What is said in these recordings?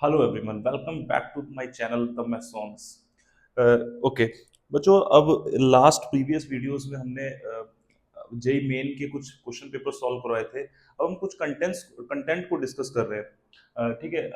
Hello everyone, welcome back to my channel the मैसॉन्स। Okay बच्चों, अब लास्ट प्रीवियस वीडियोस में हमने जेई मेन के कुछ क्वेश्चन पेपर सॉल्व करवाए थे। अब हम कुछ कंटेंट को डिस्कस कर रहे हैं। ठीक है।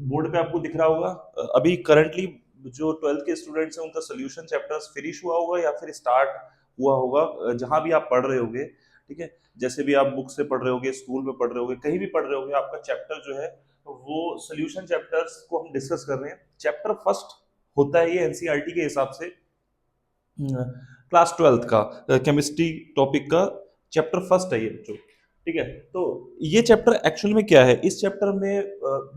बोर्ड पे आपको दिख रहा होगा। अभी करंटली जो ट्वेल्थ के स्टूडेंट्स हैं उनका सोल्यूशन चैप्टर्स फिनिश हुआ होगा या फिर स्टार्ट हुआ होगा, जहां भी आप पढ़ रहे होगे। ठीक है। जैसे भी आप बुक से पढ़ रहे होगे, स्कूल में पढ़ रहे होगे, कहीं भी पढ़ रहे होगे, आपका चैप्टर जो है वो सोल्यूशन चैप्टर्स को हम डिस्कस कर रहे हैं। चैप्टर फर्स्ट होता है ये एनसीईआरटी के हिसाब से क्लास ट्वेल्थ का केमिस्ट्री टॉपिक का चैप्टर फर्स्ट है ये बच्चों। ठीक है। तो ये चैप्टर एक्चुअल में क्या है, इस चैप्टर में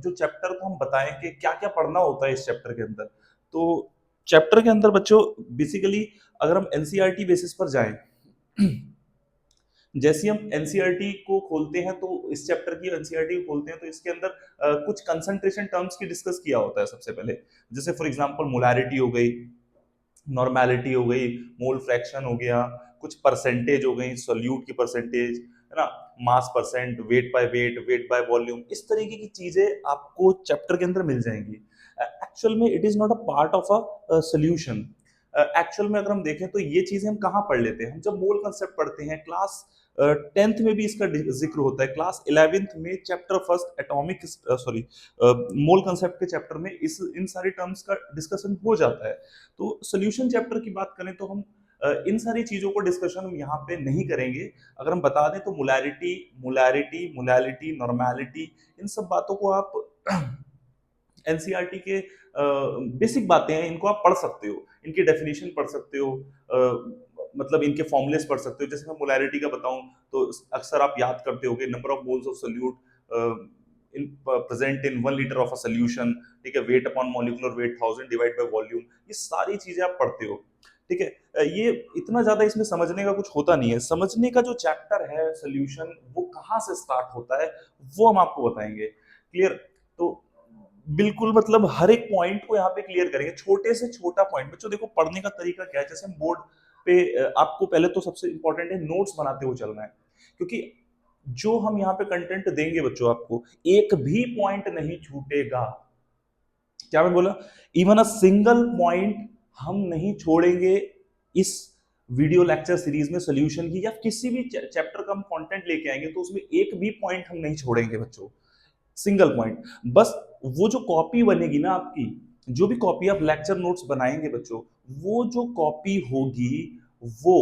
जो चैप्टर को हम बताएं कि क्या क्या पढ़ना होता है इस चैप्टर के अंदर। तो चैप्टर के अंदर बच्चों बेसिकली अगर हम एनसीईआरटी बेसिस पर जाएं, जैसे हम एनसीईआरटी को खोलते हैं तो इस चैप्टर की एनसीईआरटी को खोलते हैं तो इसके अंदर कुछ कंसंट्रेशन टर्म्स की डिस्कस किया होता है सबसे पहले। जैसे फॉर एग्जांपल मोलैरिटी हो गई, नॉर्मेलिटी हो गई, मोल फ्रैक्शन हो गया, कुछ परसेंटेज हो गई, सोल्यूट की परसेंटेज, है ना, मास percent, weight by weight, weight by volume, इस तरीके की चीजें आपको चैप्टर के अंदर मिल जाएंगी। एक्चुअल में it is not a part of a solution. Actual में अगर हम देखें तो ये चीजें हम कहाँ पढ़ लेते हैं, हम जब मोल कंसेप्ट पढ़ते हैं क्लास टेंथ में भी इसका जिक्र होता है, क्लास इलेवेंथ में चैप्टर फर्स्ट एटॉमिक सॉरी मोल कंसेप्ट के चैप्टर में इस इन सारी टर्म्स का डिस्कशन हो जाता है। तो सोल्यूशन चैप्टर की बात करें तो हम इन सारी चीजों को डिस्कशन हम यहाँ पे नहीं करेंगे। अगर हम बता दें तो मोलैरिटी मोलैरिटी मोलैलिटी नॉर्मेलिटी, इन सब बातों को आप एनसीईआरटी के बेसिक बातें हैं, इनको आप पढ़ सकते हो, इनकी डेफिनेशन पढ़ सकते हो, मतलब इनके फॉर्मुलेस पढ़ सकते हो। जैसे मैं मोलैरिटी का बताऊं तो अक्सर आप याद करते होगे number of moles of solute in present in 1 litre of a solution. ठीक है। Weight upon molecular weight 1000 divide by volume, ये सारी चीजें आप पढ़ते हो। ठीक है। ये इतना ज्यादा इसमें समझने का कुछ होता नहीं है। समझने का जो चैप्टर है सोल्यूशन, वो कहाँ से स्टार्ट होता है वो हम आपको बताएंगे। क्लियर? तो बिल्कुल, मतलब हर एक पॉइंट को यहाँ पे क्लियर करेंगे, छोटे से छोटा पॉइंट। बच्चों देखो पढ़ने का तरीका क्या है, जैसे हम बोर्ड पे आपको पहले तो सबसे इंपॉर्टेंट है नोट्स बनाते हुए चलना है। क्योंकि जो हम यहाँ पे कंटेंट देंगे बच्चों, आपको एक भी पॉइंट नहीं छूटेगा। क्या मैं बोला? इवन अ सिंगल पॉइंट हम नहीं छोड़ेंगे इस वीडियो लेक्चर सीरीज में सोल्यूशन की, या किसी भी चैप्टर का हम कंटेंट लेके आएंगे तो उसमें एक भी पॉइंट हम नहीं छोड़ेंगे बच्चों, सिंगल पॉइंट। बस वो जो कॉपी बनेगी ना आपकी, जो भी कॉपी आप लेक्चर नोट्स बनाएंगे बच्चों, वो जो कॉपी होगी वो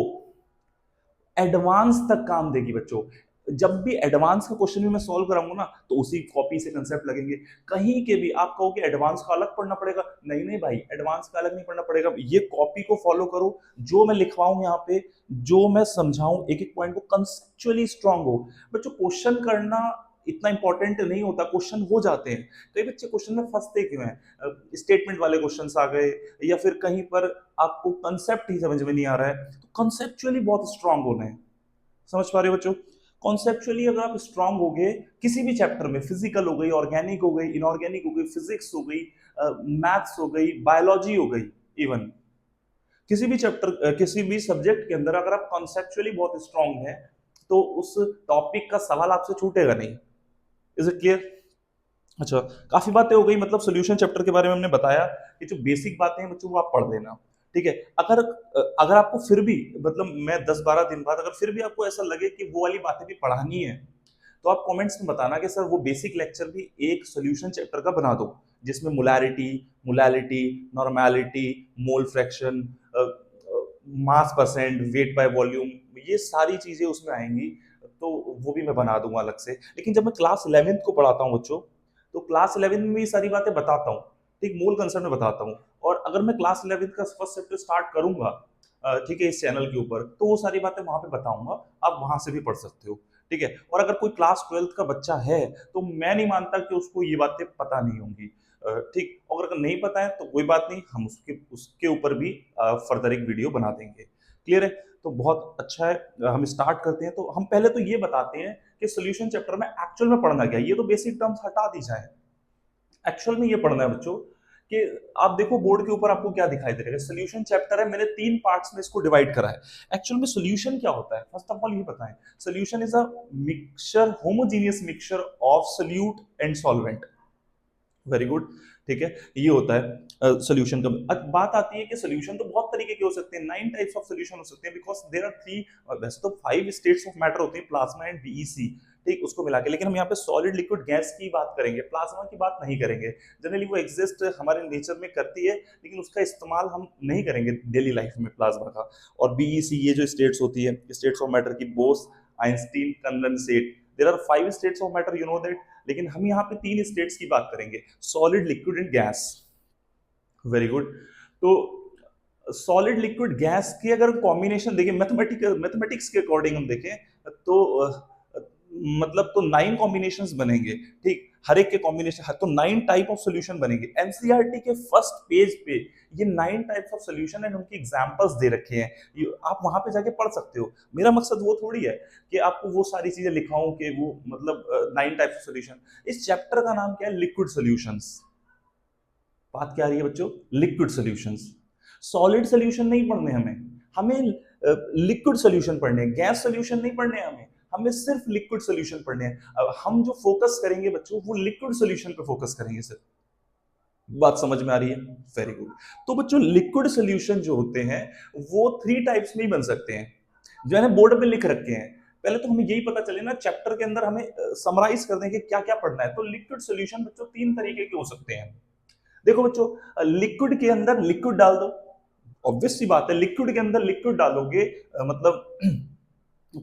एडवांस तक काम देगी बच्चों। जब भी एडवांस का क्वेश्चन भी मैं सॉल्व कराऊंगा ना तो उसी कॉपी से कंसेप्ट लगेंगे। कहीं के भी आप कहोगे एडवांस का अलग पढ़ना पड़ेगा, नहीं नहीं भाई, एडवांस का अलग नहीं पढ़ना पड़ेगा, ये कॉपी को फॉलो करो। जो मैं लिखवाऊं यहाँ पे, जो मैं समझाऊं, एक एक पॉइंट को कंसेप्चुअली स्ट्रांग हो। बच्चों क्वेश्चन करना इतना इंपॉर्टेंट नहीं होता, क्वेश्चन हो जाते हैं। कई बच्चे क्वेश्चन में फंसते क्यों हैं? स्टेटमेंट वाले क्वेश्चन आ गए, या फिर कहीं पर आपको कंसेप्ट ही समझ में नहीं आ रहा है। तो कंसेप्चुअली बहुत स्ट्रांग होना है। समझ पा रहे हो बच्चों? कॉन्सेप्चुअली अगर आप स्ट्रांग हो गए किसी भी चैप्टर में, फिजिकल हो गई, ऑर्गेनिक हो गई, इनऑर्गेनिक हो गई, फिजिक्स हो गई, मैथ्स हो गई, बायोलॉजी हो गई, इवन किसी भी चैप्टर किसी भी सब्जेक्ट के अंदर अगर आप कॉन्सेप्चुअली बहुत स्ट्रांग है तो उस टॉपिक का सवाल आपसे छूटेगा नहीं। Is it clear? अच्छा, काफी बातें हो गई, मतलब सोल्यूशन चैप्टर के बारे में हमने बताया कि जो बेसिक बातें हैं बच्चों वो आप पढ़ लेना। ठीक है। अगर आपको फिर भी, मतलब मैं 10-12 दिन बाद अगर फिर भी आपको ऐसा लगे कि वो वाली बातें भी पढ़ानी है, तो आप कमेंट्स में बताना कि सर वो बेसिक लेक्चर भी एक सोल्यूशन चैप्टर का बना दो, जिसमें molarity, molality, normality, mole fraction, mass percent, weight by volume, ये सारी चीजें उसमें आएंगी। तो वो भी मैं बना दूंगा अलग से। लेकिन जब मैं क्लास 11th को पढ़ाता हूँ बच्चों, तो क्लास 11th में ये सारी बातें बताता हूँ। ठीक, मूल कंसेप्ट में बताता हूँ। और अगर मैं क्लास 11th का फर्स्ट चैप्टर स्टार्ट करूंगा, ठीक है, इस चैनल के ऊपर, तो वो सारी बातें वहां पे बताऊंगा, आप वहां से भी पढ़ सकते हो। ठीक है। और अगर कोई क्लास 12th का बच्चा है तो मैं नहीं मानता कि उसको ये बातें पता नहीं होंगी। ठीक, और अगर नहीं पता है तो कोई बात नहीं, हम उसके उसके ऊपर भी फर्दर एक वीडियो बना देंगे। क्लियर है? तो बहुत अच्छा है। हम स्टार्ट करते हैं। तो हम पहले तो ये बताते हैं कि सोल्यूशन चैप्टर में एक्चुअल में पढ़ना क्या है। ये तो बेसिक टर्म्स हटा दी जाए, एक्चुअल में ये पढ़ना है बच्चों कि आप देखो बोर्ड के ऊपर आपको क्या दिखाई दे रहा है, सोल्यूशन चैप्टर है, मैंने 3 पार्ट्स में इसको डिवाइड करा है। एक्चुअल में सोल्यूशन क्या होता है, फर्स्ट ऑफ ऑल ये बताएं। Solution is a mixture, homogeneous mixture of solute and solvent. Very good. ठीक है, ये होता है सोल्यूशन का। अब बात आती है कि सोल्यूशन तो बहुत तरीके के हो सकते हैं, 9 टाइप्स ऑफ सोल्यूशन हो सकते हैं, बिकॉज देयर आर 3, वैसे तो 5 स्टेट्स ऑफ मैटर होते हैं, प्लाज्मा एंड बीईसी, ठीक, उसको मिला के, लेकिन हम यहाँ पे सॉलिड लिक्विड गैस की बात करेंगे, प्लाज्मा की बात नहीं करेंगे। जनरली वो एग्जिस्ट हमारे नेचर में करती है, लेकिन उसका इस्तेमाल हम नहीं करेंगे डेली लाइफ में प्लाज्मा का। और बीईसी, ये जो स्टेट्स होती है, स्टेट्स ऑफ मैटर की, Bose, Einstein, condensate, there are 5 states of matter, you know that. लेकिन हम यहाँ पे 3 स्टेट्स की बात करेंगे, solid, liquid and gas. Very good. तो सॉलिड लिक्विड गैस की अगर कॉम्बिनेशन देखें, मैथमेटिक्स के अकॉर्डिंग हम देखें, तो मतलब तो 9 कॉम्बिनेशंस बनेंगे, ठीक, हर एक के कॉम्बिनेशन, तो 9 टाइप ऑफ सॉल्यूशन बनेंगे। एनसीईआरटी के फर्स्ट पेज पे ये 9 टाइप्स ऑफ सॉल्यूशन एंड उनकी एग्जांपल्स दे रखे हैं, आप वहां पे जाके पढ़ सकते हो। मेरा मकसद वो थोड़ी है कि आपको वो सारी चीजें लिखाऊं कि वो मतलब 9 टाइप्स ऑफ सॉल्यूशन। इस चैप्टर का नाम क्या है? Liquid solutions. बात क्या आ रही है बच्चों? Liquid solutions. सॉलिड सॉल्यूशन नहीं पढ़ने हमें, हमें लिक्विड सॉल्यूशन पढ़ने हैं, गैस सॉल्यूशन नहीं पढ़ने हैं हमें, हमें सिर्फ लिक्विड सॉल्यूशन पढ़ने हैं। अब हम जो फोकस करेंगे बच्चों, वो लिक्विड सॉल्यूशन पे फोकस करेंगे सिर्फ। बात समझ में आ रही है? Very good. तो बच्चों लिक्विड सॉल्यूशन जो होते हैं वो 3 टाइप्स में ही बन सकते हैं, जो है बोर्ड पे लिख रखे हैं। पहले तो हमें यही पता चले ना, चैप्टर के अंदर हमें समराइज कर दें कि क्या क्या पढ़ना है। तो लिक्विड सॉल्यूशन बच्चों 3 तरीके के हो सकते हैं। देखो बच्चों, लिक्विड के अंदर लिक्विड डाल दो, ऑब्वियस सी बात है, लिक्विड के अंदर लिक्विड डालोगे, मतलब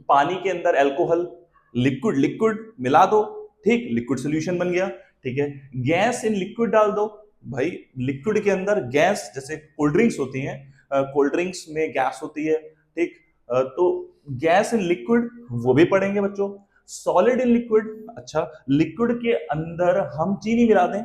पानी के अंदर अल्कोहल, लिक्विड लिक्विड मिला दो, ठीक, लिक्विड सॉल्यूशन बन गया। ठीक है, गैस इन लिक्विड डाल दो, भाई लिक्विड के अंदर गैस, जैसे कोल्ड ड्रिंक्स होती हैं, कोल्ड ड्रिंक्स में गैस होती है, ठीक, तो गैस इन लिक्विड वो भी पढ़ेंगे बच्चों। सॉलिड इन लिक्विड, अच्छा, लिक्विड के अंदर हम चीनी मिला दें,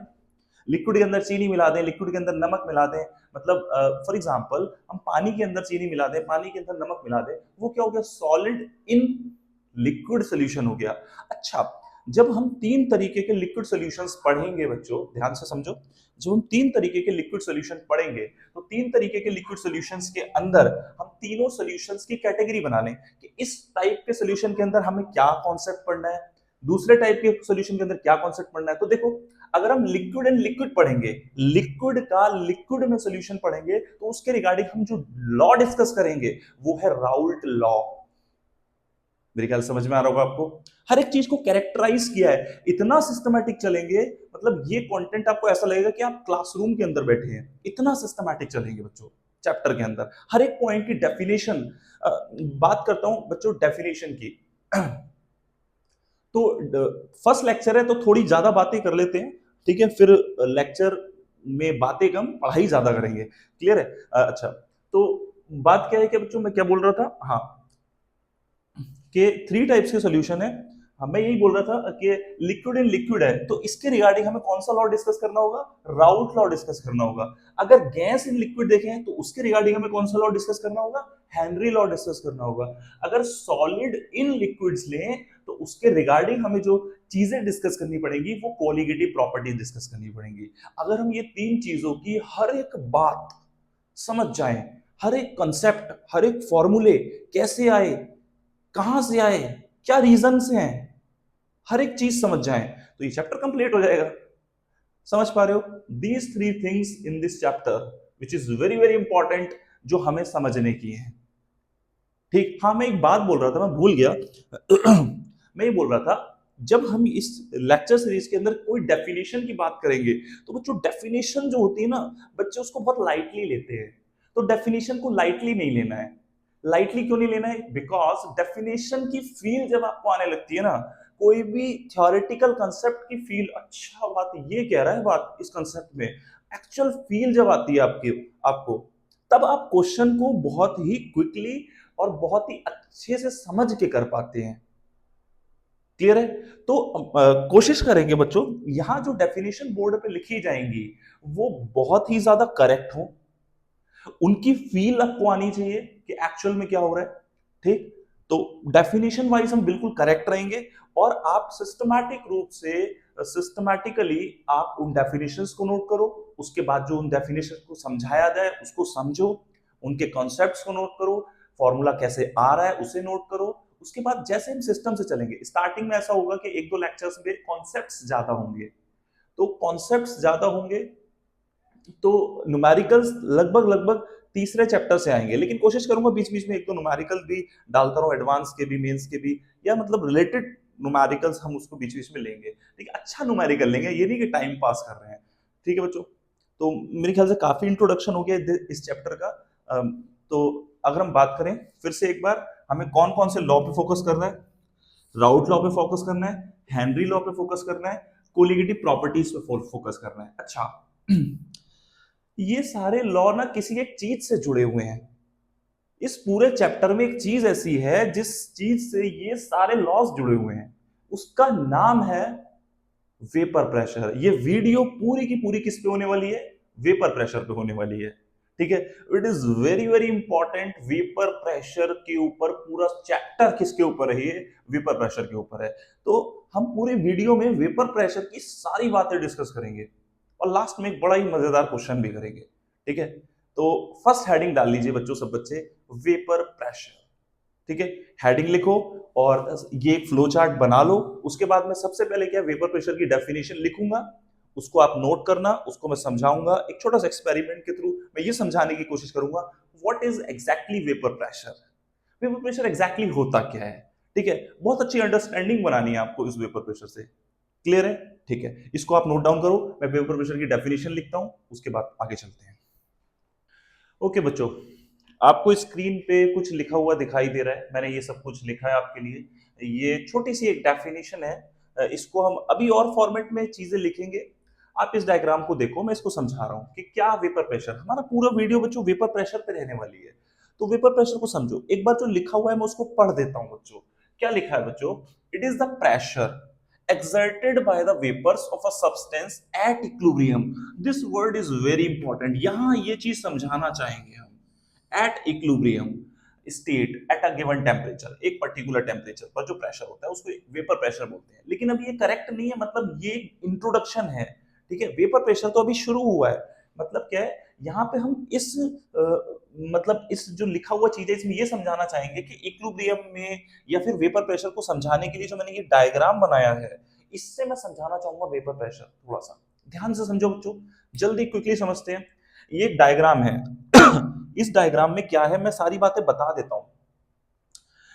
लिक्विड के अंदर चीनी मिला दें, लिक्विड के अंदर नमक मिला दें, मतलब फॉर एग्जांपल हम पानी के अंदर चीनी मिला दें, पानी के अंदर नमक मिला दें, वो क्या हो गया? सॉलिड इन लिक्विड सॉल्यूशन हो गया। अच्छा, जब हम 3 तरीके के लिक्विड सॉल्यूशंस पढ़ेंगे बच्चों, ध्यान से समझो, जब हम 3 तरीके के लिक्विड सॉल्यूशन पढ़ेंगे, तो 3 तरीके के लिक्विड सॉल्यूशंस के अंदर हम तीनों सॉल्यूशंस की कैटेगरी बना लें कि इस टाइप के सॉल्यूशन के अंदर हमें क्या कॉन्सेप्ट पढ़ना है, दूसरे टाइप के सॉल्यूशन के अंदर क्या कॉन्सेप्ट पढ़ना है। तो देखो, अगर हम लिक्विड एंड लिक्विड पढ़ेंगे, लिक्विड का लिक्विड में सॉल्यूशन पढ़ेंगे, तो उसके रिगार्डिंग हम जो लॉ डिस्कस करेंगे वो है राउल्ट लॉ। मेरे ख्याल समझ में आ रहा होगा आपको, हर एक चीज को कैरेक्टराइज किया है, इतना सिस्टमैटिक चलेंगे, मतलब ये कंटेंट आपको ऐसा लगेगा कि आप क्लासरूम के अंदर बैठे हैं, इतना सिस्टमैटिक चलेंगे बच्चों चैप्टर के अंदर। हर एक पॉइंट की डेफिनेशन, बात करता हूं बच्चों डेफिनेशन की। तो फर्स्ट लेक्चर है तो थोड़ी ज्यादा बातें कर लेते हैं, ठीक है, फिर लेक्चर में बातें कम, पढ़ाई ज्यादा करेंगे, क्लियर है? अच्छा, तो बात क्या है कि बच्चों मैं क्या बोल रहा था, हाँ, कि 3 टाइप्स के सॉल्यूशन है। हाँ, मैं यही बोल रहा था कि लिक्विड इन लिक्विड है, तो इसके रिगार्डिंग हमें कौन सा लॉ डिस्कस करना होगा? राउल्ट लॉ डिस्कस करना होगा। अगर गैस इन लिक्विड देखें तो उसके रिगार्डिंग हमें कौन सा लॉ डिस्कस करना होगा? हेनरी लॉ डिस्कस करना होगा। अगर सॉलिड इन लिक्विड्स लें तो उसके रिगार्डिंग हमें जो चीजें डिस्कस करनी पड़ेंगी वो कोलिगेटिव प्रॉपर्टी डिस्कस करनी पड़ेंगी। अगर हम ये 3 चीजों की हर एक बात समझ जाएं, हर एक कंसेप्ट, हर एक फॉर्मूले कैसे आए, कहां से आए, क्या रीजन से हैं, हर एक चीज समझ जाएं, तो ये चैप्टर कंप्लीट हो जाएगा। समझ पा रहे हो? These 3 things in this chapter which is very very important, जो हमें समझने की है। ठीक, हाँ, मैं एक बात बोल रहा था, मैं भूल गया। मैं ये बोल रहा था, जब हम इस लेक्चर सीरीज के अंदर कोई डेफिनेशन की बात करेंगे, तो बच्चों डेफिनेशन जो होती है ना, बच्चे उसको बहुत लाइटली लेते हैं। तो डेफिनेशन को लाइटली नहीं लेना है। लाइटली क्यों नहीं लेना है? बिकॉज डेफिनेशन की फील जब आपको आने लगती है ना, कोई भी थ्योरेटिकल कंसेप्ट की फील, अच्छा बात ये कह रहा है, बात इस कंसेप्ट में एक्चुअल फील जब आती है आपकी, आपको, तब आप क्वेश्चन को बहुत ही क्विकली और बहुत ही अच्छे से समझ के कर पाते हैं। क्लियर है? तो कोशिश करेंगे बच्चों, यहां जो डेफिनेशन बोर्ड पे लिखी जाएंगी वो बहुत ही ज्यादा करेक्ट हो, उनकी फील आपको आनी चाहिए कि एक्चुअल में क्या हो रहा है। ठीक, तो डेफिनेशन वाइज हम बिल्कुल करेक्ट रहेंगे, और आप सिस्टमैटिक रूप से, सिस्टमैटिकली आप उन डेफिनेशंस को नोट करो, उसके बाद जो उन डेफिनेशंस को समझाया जाए उसको समझो, उनके कॉन्सेप्ट्स को नोट करो, फॉर्मूला कैसे आ रहा है उसे नोट करो। उसके बाद जैसे हम सिस्टम से चलेंगे, स्टार्टिंग में ऐसा होगा कि 1-2 लेक्चर्स में कॉन्सेप्ट्स ज्यादा होंगे, तो कॉन्सेप्ट्स ज्यादा होंगे, तो न्यूमेरिकल्स लगभग लगभग तीसरे चैप्टर से आएंगे, लेकिन कोशिश करूंगा बीच बीच में एक दो न्यूमेरिकल भी डालता रहूं, एडवांस के भी, मेंस के भी, या मतलब रिलेटेड न्यूमेरिकल्स हम उसको बीच बीच में लेंगे, ठीक है, अच्छा न्यूमेरिकल लेंगे, ये नहीं कि टाइम पास कर रहे हैं, ठीक है बच्चों। तो मेरे ख्याल से काफी इंट्रोडक्शन हो गया इस चैप्टर का। तो अगर हम बात करें फिर से एक बार, हमें कौन कौन से लॉ पे फोकस करना है? राउट लॉ पे फोकस करना है, हेनरी लॉ पे फोकस करना है, कोलिगेटिव प्रॉपर्टीज पे फोकस करना है। अच्छा, ये सारे लॉ ना किसी एक चीज से जुड़े हुए हैं। इस पूरे चैप्टर में एक चीज ऐसी है जिस चीज से ये सारे लॉज जुड़े हुए हैं, उसका नाम है वेपर प्रेशर। ये वीडियो पूरी की पूरी किस पे होने वाली है? वेपर प्रेशर पे होने वाली है, ठीक है। It is very very important. Vapour pressure के ऊपर पूरा चैप्टर किसके ऊपर है? ये वेपर प्रेशर के ऊपर है। तो हम पूरे वीडियो में वेपर प्रेशर की सारी बातें डिस्कस करेंगे और लास्ट में एक बड़ा ही मजेदार क्वेश्चन भी करेंगे, ठीक है। तो फर्स्ट हेडिंग डाल लीजिए बच्चों, सब बच्चे, वेपर प्रेशर, ठीक है। हेडिंग लिखो और ये एक फ्लो चार्ट बना लो। उसके बाद मैं सबसे पहले क्या, वेपर प्रेशर की डेफिनेशन लिखूंगा, उसको आप नोट करना, उसको मैं समझाऊंगा एक छोटा सा एक्सपेरिमेंट के थ्रू। मैं ये समझाने की कोशिश करूंगा what is exactly vapour pressure, vapour pressure exactly होता क्या है, ठीक है। बहुत अच्छी अंडरस्टैंडिंग बनानी है आपको इस वेपर प्रेशर से, क्लियर है? ठीक है, इसको आप नोट डाउन करो, मैं वेपर प्रेशर की डेफिनेशन लिखता हूं, उसके बाद आगे चलते हैं। ओके बच्चों, आपको स्क्रीन पे कुछ लिखा हुआ दिखाई दे रहा है, मैंने ये सब कुछ लिखा है आपके लिए। ये छोटी सी एक डेफिनेशन है, इसको हम अभी और फॉर्मेट में चीजें लिखेंगे। आप इस डायग्राम को देखो, मैं इसको समझा रहा हूं कि क्या वेपर प्रेशर, हमारा पूरा वीडियो बच्चों वेपर प्रेशर पे रहने वाली है। तो वेपर प्रेशर को समझो, एक बार जो लिखा हुआ है मैं उसको पढ़ देता हूं बच्चों। क्या लिखा है बच्चों? It is the pressure exerted by the vapors of a substance at equilibrium. This word is very important, यहां ये चीज समझाना चाहेंगे हम। at equilibrium state at a given temperature, एक पर्टिकुलर टेम्परेचर पर जो प्रेशर होता है उसको वेपर प्रेशर बोलते हैं। लेकिन अब ये करेक्ट नहीं है, मतलब ये इंट्रोडक्शन है, ठीक है। वेपर प्रेशर तो अभी शुरू हुआ है, मतलब क्या है, यहाँ पे हम इस मतलब इस जो लिखा हुआ चीज है इसमें ये समझाना चाहेंगे कि इक्विलिब्रियम में, या फिर वेपर प्रेशर को समझाने के लिए जो मैंने ये डायग्राम बनाया है, इससे मैं समझाना चाहूंगा वेपर प्रेशर। थोड़ा सा ध्यान से समझो बच्चों, जल्दी क्विकली समझते हैं। ये एक डायग्राम है। इस डायग्राम में क्या है मैं सारी बातें बता देता हूं।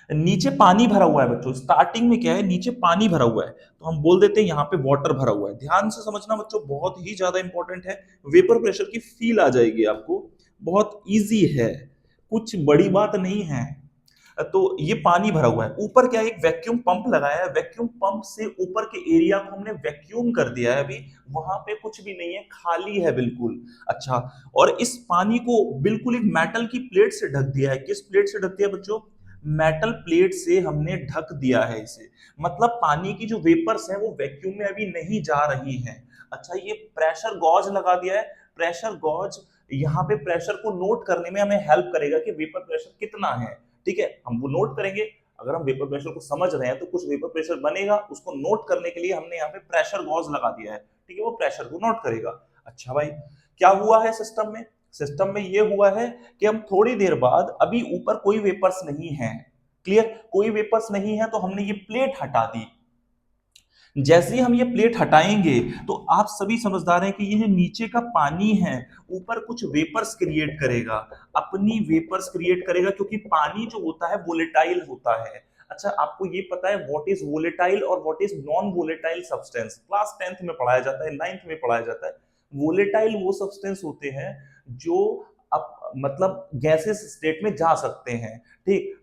नीचे पानी भरा हुआ है बच्चों, स्टार्टिंग में क्या है, नीचे पानी भरा हुआ है, तो हम बोल देते हैं यहाँ पे वाटर भरा हुआ है। ध्यान से समझना बच्चों, बहुत ही ज्यादा इंपॉर्टेंट है। वेपर प्रेशर की फील आ जाएगी आपको, बहुत इजी है, कुछ बड़ी बात नहीं है। तो ये पानी भरा हुआ है, ऊपर क्या है, एक वैक्यूम पंप लगाया है, वैक्यूम पंप से ऊपर के एरिया को हमने वैक्यूम कर दिया है। अभी वहां पे कुछ भी नहीं है, खाली है बिल्कुल। अच्छा, और इस पानी को बिल्कुल एक मेटल की प्लेट से ढक दिया है। किस प्लेट से ढक दिया बच्चों? मेटल प्लेट से हमने ढक दिया है इसे। मतलब पानी की जो वेपर्स है वो वैक्यूम में अभी नहीं जा रही है। अच्छा, ये प्रेशर गॉज लगा दिया है। प्रेशर गॉज यहाँ पे प्रेशर को नोट करने में हमें हेल्प करेगा कि वेपर प्रेशर कितना है, ठीक है। हम वो नोट करेंगे, अगर हम वेपर प्रेशर को समझ रहे हैं तो कुछ वेपर प्रेशर बनेगा, उसको नोट करने के लिए हमने यहाँ पे प्रेशर गॉज लगा दिया है, ठीक है, वो प्रेशर को नोट करेगा। अच्छा भाई, क्या हुआ है सिस्टम में? सिस्टम में ये हुआ है कि हम थोड़ी देर बाद, अभी ऊपर कोई वेपर्स नहीं है, क्लियर, कोई वेपर्स नहीं है, तो हमने ये प्लेट हटा दी। जैसे ही हम ये प्लेट हटाएंगे तो आप सभी समझदार हैं कि ये जो नीचे का पानी है ऊपर कुछ वेपर्स क्रिएट करेगा, अपनी वेपर्स क्रिएट करेगा, क्योंकि पानी जो होता है वोलेटाइल होता है। अच्छा, आपको ये पता है व्हाट इज वोलेटाइल और what is non volatile substance? Class 10th में पढ़ाया जाता है, 9th में पढ़ाया जाता है। वोलेटाइल वो सब्सटेंस होते हैं जो अब मतलब गैसेस स्टेट में जा सकते हैं, ठीक,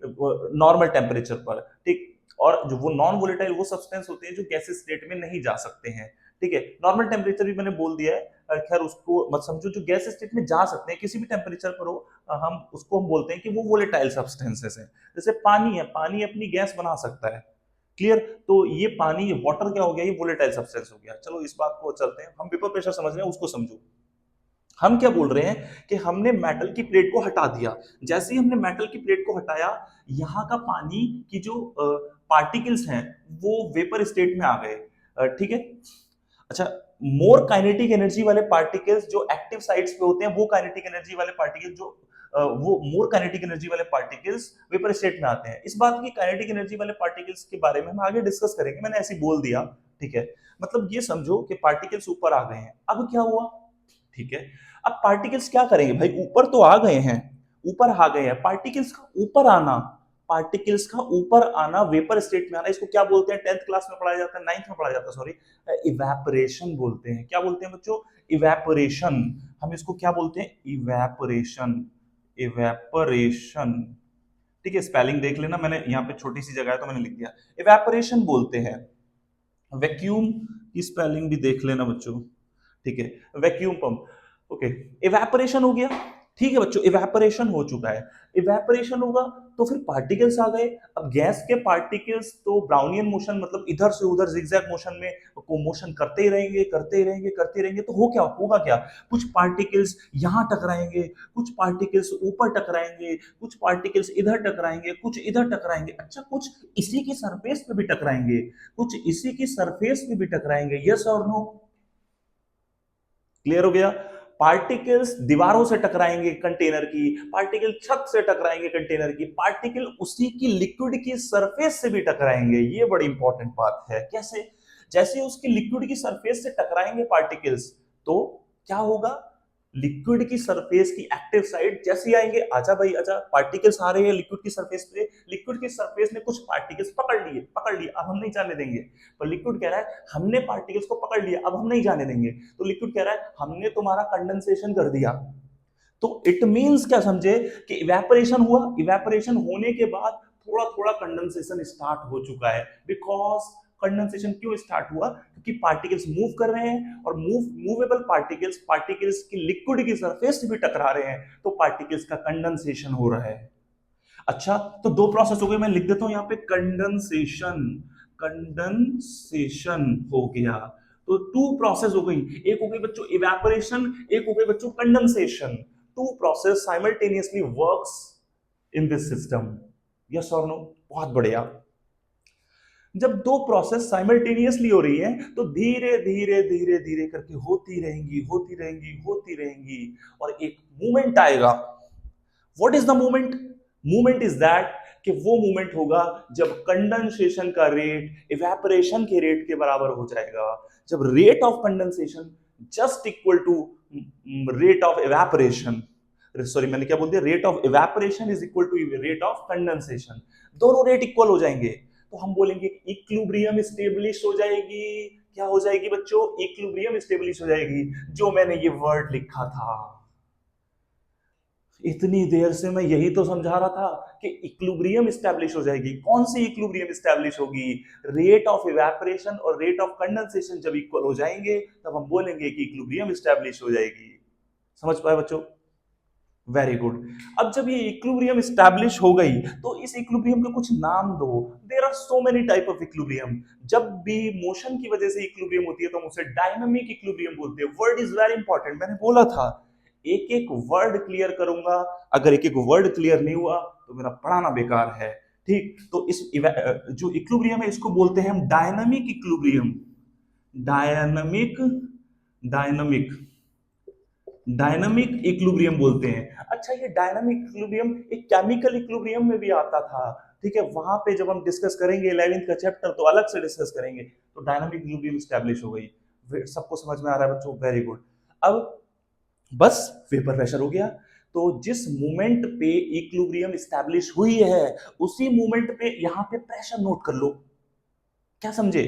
नॉर्मल टेम्परेचर पर, ठीक। और जो वो नॉन वोलेटाइल वो सब्सटेंस होते हैं जो गैसेस स्टेट में नहीं जा सकते हैं, ठीक है। नॉर्मल टेम्परेचर भी मैंने बोल दिया है, खैर उसको मत समझो। जो गैस स्टेट में जा सकते हैं किसी भी टेम्परेचर पर हो, हम उसको हम बोलते हैं कि वो वोलेटाइल सब्सटेंसेस हैं। जैसे पानी है, पानी अपनी गैस बना सकता है, क्लियर। तो ये पानी, वाटर क्या हो गया, ये वोलेटाइल सब्सटेंस हो गया। चलो इस बात को चलते हैं, हम वेपर प्रेशर समझ रहे हैं, उसको समझो। हम क्या बोल रहे हैं कि हमने मेटल की प्लेट को हटा दिया। जैसे ही हमने मेटल की प्लेट को हटाया, यहाँ का पानी की जो पार्टिकल्स हैं वो वेपर स्टेट में आ गए, ठीक है। अच्छा, मोर काइनेटिक एनर्जी वाले पार्टिकल्स जो एक्टिव साइट्स पे होते हैं, वो काइनेटिक एनर्जी वाले पार्टिकल्स जो वो मोर काइनेटिक एनर्जी वाले पार्टिकल्स वेपर स्टेट में आते हैं। इस बात की काइनेटिक एनर्जी वाले पार्टिकल्स के बारे में हम आगे डिस्कस करेंगे, मैंने ऐसे बोल दिया, ठीक है, मतलब ये समझो कि पार्टिकल्स ऊपर आ गए हैं, अब क्या हुआ, ठीक है, अब पार्टिकल्स क्या करेंगे भाई, ऊपर तो आ गए हैं, ऊपर आ गए हैं, पार्टिकल्स का ऊपर आना, पार्टिकल्स का ऊपर आना, वेपर स्टेट में आना, इसको क्या बोलते हैं, 10th क्लास में पढ़ाया जाता है, 9th में पढ़ाया जाता है, सॉरी, इवेपोरेशन बोलते हैं। क्या बोलते हैं बच्चों, इवेपोरेशन। हम इसको क्या बोलते हैं, इवेपोरेशन, इवेपोरेशन, ठीक है, स्पेलिंग देख लेना, मैंने यहाँ पे छोटी सी जगह है तो मैंने लिख दिया, इवेपोरेशन बोलते हैं। वैक्यूम की स्पेलिंग भी देख लेना बच्चों, ठीक है, वैक्यूम पंप, ओके, इवेपोरेशन हो गया, ठीक है बच्चों, इवेपोरेशन हो चुका है, इवेपोरेशन होगा तो फिर पार्टिकल्स आ गए। अब गैस के पार्टिकल्स तो ब्राउनियन मोशन, मतलब इधर से उधर जिगजैग मोशन में को मोशन करते ही रहेंगे, करते ही रहेंगे, करते ही रहेंगे, तो हो क्या होगा, क्या कुछ पार्टिकल्स यहां टकराएंगे, कुछ पार्टिकल्स ऊपर टकराएंगे, कुछ पार्टिकल्स इधर टकराएंगे, कुछ इधर टकराएंगे, अच्छा कुछ इसी की सरफेस पे भी टकराएंगे, कुछ इसी की सरफेस पे भी टकराएंगे, यस और नो, क्लियर हो गया। पार्टिकल्स दीवारों से टकराएंगे कंटेनर की, पार्टिकल छत से टकराएंगे कंटेनर की, पार्टिकल उसी की लिक्विड की सरफेस से भी टकराएंगे, ये बड़ी इंपॉर्टेंट बात है। कैसे, जैसे उसकी लिक्विड की सरफेस से टकराएंगे पार्टिकल्स, तो क्या होगा, लिक्विड की सरफेस की एक्टिव साइड जैसे आएंगे, आजा भाई आजा, पार्टिकल्स आ रहे हैं लिक्विड की सरफेस पे, लिक्विड की सरफेस ने कुछ पार्टिकल्स पकड़ लिए, अब हम नहीं जाने देंगे, पर लिक्विड कह रहा है हमने पार्टिकल्स को पकड़ लिया, अब हम नहीं जाने देंगे, तो लिक्विड कह रहा है हमने तुम्हारा कंडेंसेशन कर दिया। तो इट मींस क्या समझे कि इवेपोरेशन हुआ, इवेपोरेशन होने के बाद थोड़ा थोड़ा कंडेंसेशन स्टार्ट हो चुका है, बिकॉज कंडेंसेशन क्यों स्टार्ट हुआ, क्योंकि पार्टिकल्स मूव कर रहे हैं, और मूवेबल पार्टिकल्स पार्टिकल्स की लिक्विड की सरफेस से भी टकरा रहे हैं, तो पार्टिकल्स का कंडेंसेशन हो रहा है। अच्छा, तो दो प्रोसेस हो गए, मैं लिख देता हूं यहां पे, कंडेंसेशन, कंडेंसेशन हो गया, तो टू प्रोसेस हो गई, एक हो गई बच्चों इवेपोरेशन, एक हो गई बच्चों condensation, two process simultaneously works in this system, yes और नो, बहुत बढ़िया। जब दो प्रोसेस साइमल्टेनियसली हो रही है तो धीरे धीरे धीरे धीरे करके होती रहेंगी, होती रहेंगी, होती रहेंगी, और एक मोमेंट आएगा। What is the moment, moment is that कि वो मोमेंट होगा जब कंडेंसेशन का रेट इवेपोरेशन के रेट के बराबर हो जाएगा, जब rate of condensation just equal to rate of evaporation, sorry मैंने क्या बोल दिया, rate of evaporation is equal to rate of condensation, दोनों रेट इक्वल हो जाएंगे, तो हम बोलेंगे इक्विलिब्रियम स्टेब्लिश हो जाएगी। क्या हो जाएगी बच्चों, इक्विलिब्रियम स्टेब्लिश हो जाएगी, जो मैंने ये वर्ड लिखा था, इतनी देर से मैं यही तो समझा रहा था कि इक्विलिब्रियम स्टैब्लिश हो जाएगी। कौन सी इक्विलिब्रियम स्टैब्लिश होगी, रेट ऑफ इवेपोरेशन और रेट ऑफ कंडेंसेशन जब इक्वल हो जाएंगे तब हम बोलेंगे कि इक्विलिब्रियम स्टैब्लिश हो जाएगी। समझ पाए बच्चों, वेरी गुड। अब जब ये इक्विलिब्रियम स्टैब्लिश हो गई तो इस इक्विलिब्रियम के कुछ नाम दो, there are so many type of equilibrium. जब भी मोशन की वजह से इक्विलिब्रियम होती है तो हम उसे डायनामिक इक्विलिब्रियम बोलते हैं। वर्ड इज वेरी इंपॉर्टेंट, मैंने बोला था एक एक वर्ड क्लियर करूंगा, अगर एक एक वर्ड क्लियर नहीं हुआ तो मेरा पढ़ाना बेकार है, ठीक। तो इस जो इक्विलिब्रियम है इसको बोलते हैं हम dynamic equilibrium, dynamic, dynamic, dynamic equilibrium बोलते हैं। अच्छा, ये डायनामिक इक्विलिब्रियम एक केमिकल इक्विलिब्रियम में भी आता था, ठीक है, वहां पे जब हम डिस्कस करेंगे 11th का चैप्टर तो अलग से डिस्कस करेंगे। तो डायनामिक इक्विलिब्रियम स्टैब्लिश हो गई, सबको समझ में आ रहा है बच्चों, वेरी गुड। अब बस वेपर प्रेशर हो गया, तो जिस मोमेंट पे इक्विलिब्रियम स्टैब्लिश हुई है उसी मोमेंट पे यहां पे प्रेशर नोट कर लो। क्या समझे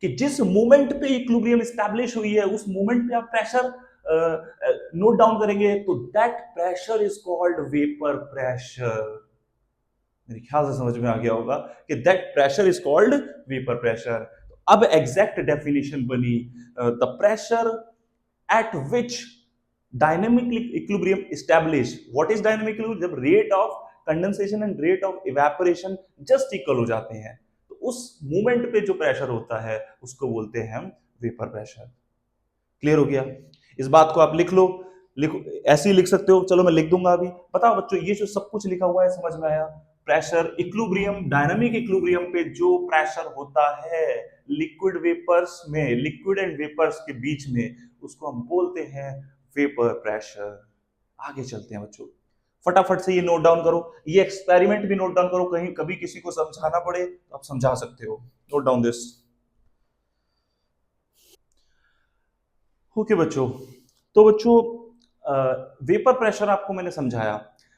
कि जिस मोमेंट पे इक्विलिब्रियम स्टैब्लिश हुई है उस मोमेंट पे आप प्रेशर नोट डाउन करेंगे, तो that pressure is called vapour pressure. मेरे ख्याल से समझ में आ गया होगा कि that pressure is called vapour pressure. अब एग्जैक्ट डेफिनेशन बनी, the pressure at which dynamic equilibrium establish. What is dynamic equilibrium, जब rate of condensation and rate of evaporation just equal हो जाते हैं तो उस मोमेंट पे जो प्रेशर होता है उसको बोलते हैं हम वेपर प्रेशर। क्लियर हो गया, इस बात को आप लिख लो, लिखो, ऐसे ही लिख सकते हो, चलो मैं लिख दूंगा अभी। बताओ बच्चों, ये जो सब कुछ लिखा हुआ है समझ में आया? प्रेशर इक्विलिब्रियम, डायनामिक इक्विलिब्रियम पे जो प्रेशर होता है लिक्विड वेपर्स में, लिक्विड एंड वेपर्स के बीच में, उसको हम बोलते हैं वेपर प्रेशर। आगे चलते हैं बच्चों, फटाफट से ये नोट डाउन करो, ये एक्सपेरिमेंट भी नोट डाउन करो, कहीं कभी किसी को समझाना पड़े तो आप समझा सकते हो। Note down this. ओके बच्चों, तो बच्चों वेपर प्रेशर आपको मैंने समझाया।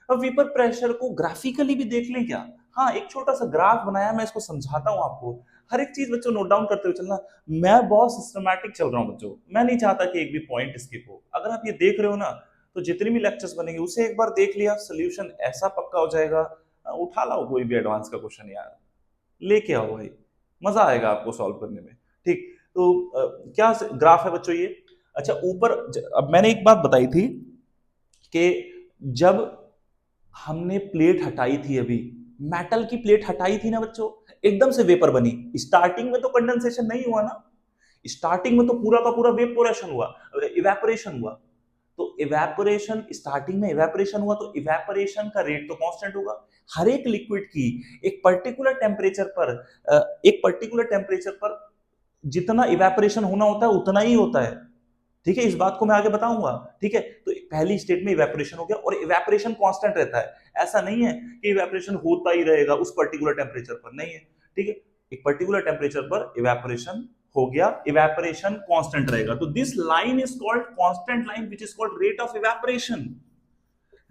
अब वेपर प्रेशर को ग्राफिकली भी देख लें क्या? हाँ, एक छोटा सा ग्राफ बनाया, मैं इसको समझाता हूँ आपको। हर एक चीज बच्चों नोट डाउन करते हुए चलना। मैं बहुत सिस्टमैटिक चल रहा हूँ बच्चों, मैं नहीं चाहता कि एक भी पॉइंट स्किप हो। अगर आप ये देख रहे हो ना, तो जितने भी लेक्चर्स बनेंगे उसे एक बार देख लिया, सोल्यूशन ऐसा पक्का हो जाएगा। उठा लाओ कोई भी एडवांस का क्वेश्चन यार, लेके आओ भाई, मजा आएगा आपको सॉल्व करने में। ठीक, तो क्या ग्राफ है बच्चों ये? अच्छा, ऊपर अब मैंने एक बात बताई थी कि जब हमने प्लेट हटाई थी, अभी मेटल की प्लेट हटाई थी ना बच्चों, एकदम से वेपर बनी। स्टार्टिंग में तो कंडेंसेशन नहीं हुआ ना, स्टार्टिंग में तो पूरा का पूरा वेपोरेशन हुआ, इवेपोरेशन हुआ। तो इवेपोरेशन, स्टार्टिंग में इवेपोरेशन हुआ, तो इवेपोरेशन का रेट तो कांस्टेंट होगा। हर एक लिक्विड की एक पर्टिकुलर टेम्परेचर पर, एक पर्टिकुलर टेम्परेचर पर जितना इवेपोरेशन होना होता है उतना ही होता है। ठीक है, इस बात को मैं आगे बताऊंगा। ठीक है, तो पहली स्टेट में इवेपोरेशन हो गया, और इवेपोरेशन कांस्टेंट रहता है। ऐसा नहीं है कि इवेपोरेशन होता ही रहेगा उस पर्टिकुलर टेम्परेचर पर, नहीं है। ठीक है, एक पर्टिकुलर टेम्परेचर पर इवेपोरेशन हो गया, इवेपोरेशन कांस्टेंट रहेगा। तो this line is called constant line, which is called rate of evaporation.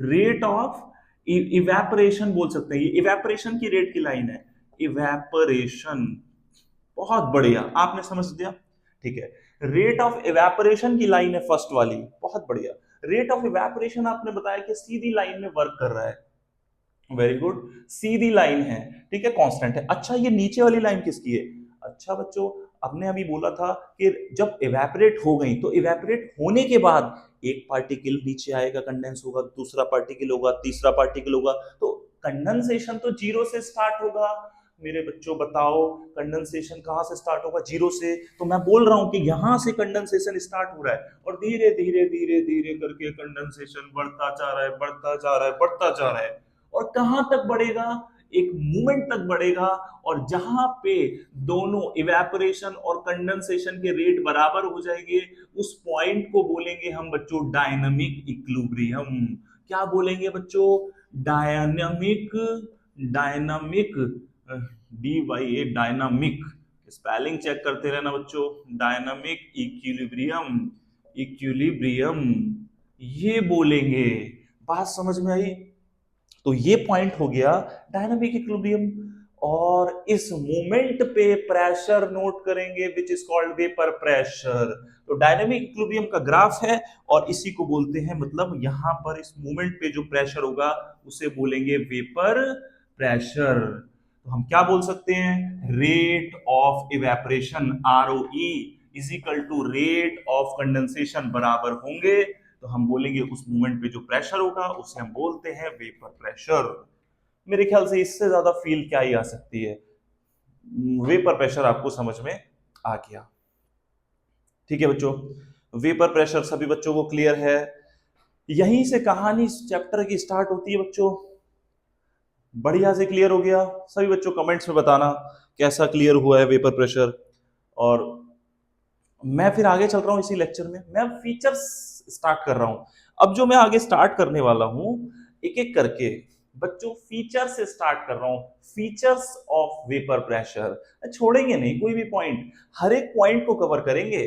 Rate of evaporation बोल सकते हैं, ये इवेपोरेशन की रेट की लाइन है, इवेपोरेशन। बहुत बढ़िया, आपने समझ दिया। ठीक है, रेट ऑफ इवेपोरेशन की लाइन है फर्स्ट वाली, बहुत बढ़िया। रेट ऑफ इवेपोरेशन आपने बताया कि सीधी लाइन में वर्क कर रहा है, वेरी गुड, सीधी लाइन है। ठीक है, कांस्टेंट है। अच्छा, ये नीचे वाली लाइन किसकी है? अच्छा बच्चों, आपने अभी बोला था कि जब इवेपोरेट हो गई, तो इवेपोरेट होने के बाद एक पार्टिकल नीचे आएगा, कंडेंस होगा, दूसरा पार्टिकल होगा, तीसरा पार्टिकल होगा। तो कंडेंसेशन तो जीरो से स्टार्ट होगा। मेरे बच्चों बताओ, कंडेंसेशन कहां से स्टार्ट होगा? जीरो से। तो मैं बोल रहा हूं कि यहां से कंडेंसेशन स्टार्ट हो रहा है, और धीरे धीरे धीरे धीरे करके कंडेंसेशन बढ़ता जा रहा है, बढ़ता जा रहा है, बढ़ता जा रहा है। और कहां तक बढ़ेगा? एक मोमेंट तक बढ़ेगा, और जहां पे दोनों इवेपोरेशन और कंडेंसेशन के रेट बराबर हो जाएंगे, उस पॉइंट को बोलेंगे हम बच्चों डायनामिक इक्विलिब्रियम। क्या बोलेंगे बच्चों? डायनामिक, डायनामिक, डी वाई ए, डायनामिक। स्पेलिंग चेक करते रहना बच्चों, डायनामिक इक्विलिब्रियम, इक्विलिब्रियम, ये बोलेंगे। बात समझ में आई? तो ये पॉइंट हो गया डायनामिक इक्विलिब्रियम। और इस मोमेंट पे प्रेशर नोट करेंगे, which is called vapour pressure. तो डायनामिक इक्विलिब्रियम का ग्राफ है, और इसी को बोलते हैं, मतलब यहां पर इस मोमेंट पे जो प्रेशर होगा उसे बोलेंगे वेपर प्रेशर। तो हम क्या बोल सकते हैं? Rate of evaporation, R O E, is equal to rate of condensation बराबर होंगे। तो हम बोलेंगे उस मूवमेंट पे जो प्रेशर होगा उसे हम बोलते हैं वेपर प्रेशर। मेरे ख्याल से इससे ज्यादा फील क्या ही आ सकती है। वेपर प्रेशर आपको समझ में आ गया। ठीक है बच्चों, वेपर प्रेशर सभी बच्चों को क्लियर है? यहीं से कहानी चैप्टर की स्टार्ट होती है बच्चों। बढ़िया से क्लियर हो गया? सभी बच्चों कमेंट्स में बताना कैसा क्लियर हुआ है वेपर प्रेशर। और मैं फिर आगे चल रहा हूं इसी लेक्चर में, मैं फीचर्स स्टार्ट कर रहा हूं। अब जो मैं आगे स्टार्ट करने वाला हूं, एक एक करके बच्चों फीचर से स्टार्ट कर रहा हूं। फीचर्स ऑफ वेपर प्रेशर, छोड़ेंगे नहीं कोई भी पॉइंट, हर एक पॉइंट को कवर करेंगे।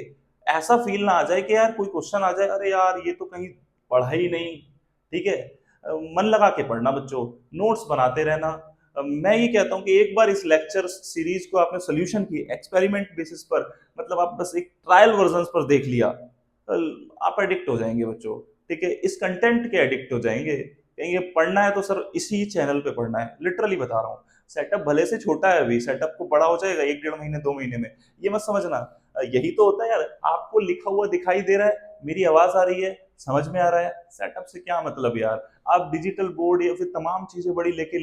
ऐसा फील ना आ जाए कि यार कोई क्वेश्चन आ जाए, अरे यार ये तो कहीं पढ़ा ही नहीं। ठीक है, मन लगा के पढ़ना बच्चों, नोट्स बनाते रहना। मैं ये कहता हूं कि एक बार इस लेक्चर सीरीज को आपने सोल्यूशन की एक्सपेरिमेंट बेसिस पर, मतलब आप बस एक ट्रायल वर्जन पर देख लिया, आप एडिक्ट हो जाएंगे बच्चों। ठीक है, इस कंटेंट के एडिक्ट हो जाएंगे, कहेंगे पढ़ना है तो सर इसी चैनल पे पढ़ना है। लिटरली बता रहा हूँ, सेटअप भले से छोटा है, अभी सेटअप को बड़ा हो जाएगा 1 डेढ़ महीने 2 महीने में, ये मत समझना। यही तो होता है यार, आपको लिखा हुआ दिखाई दे रहा है, मेरी आवाज आ रही है, समझ में आ रहा है, सेटअप से क्या मतलब यार। आप डिजिटल बोर्ड या फिर तमाम चीजें बड़ी लेके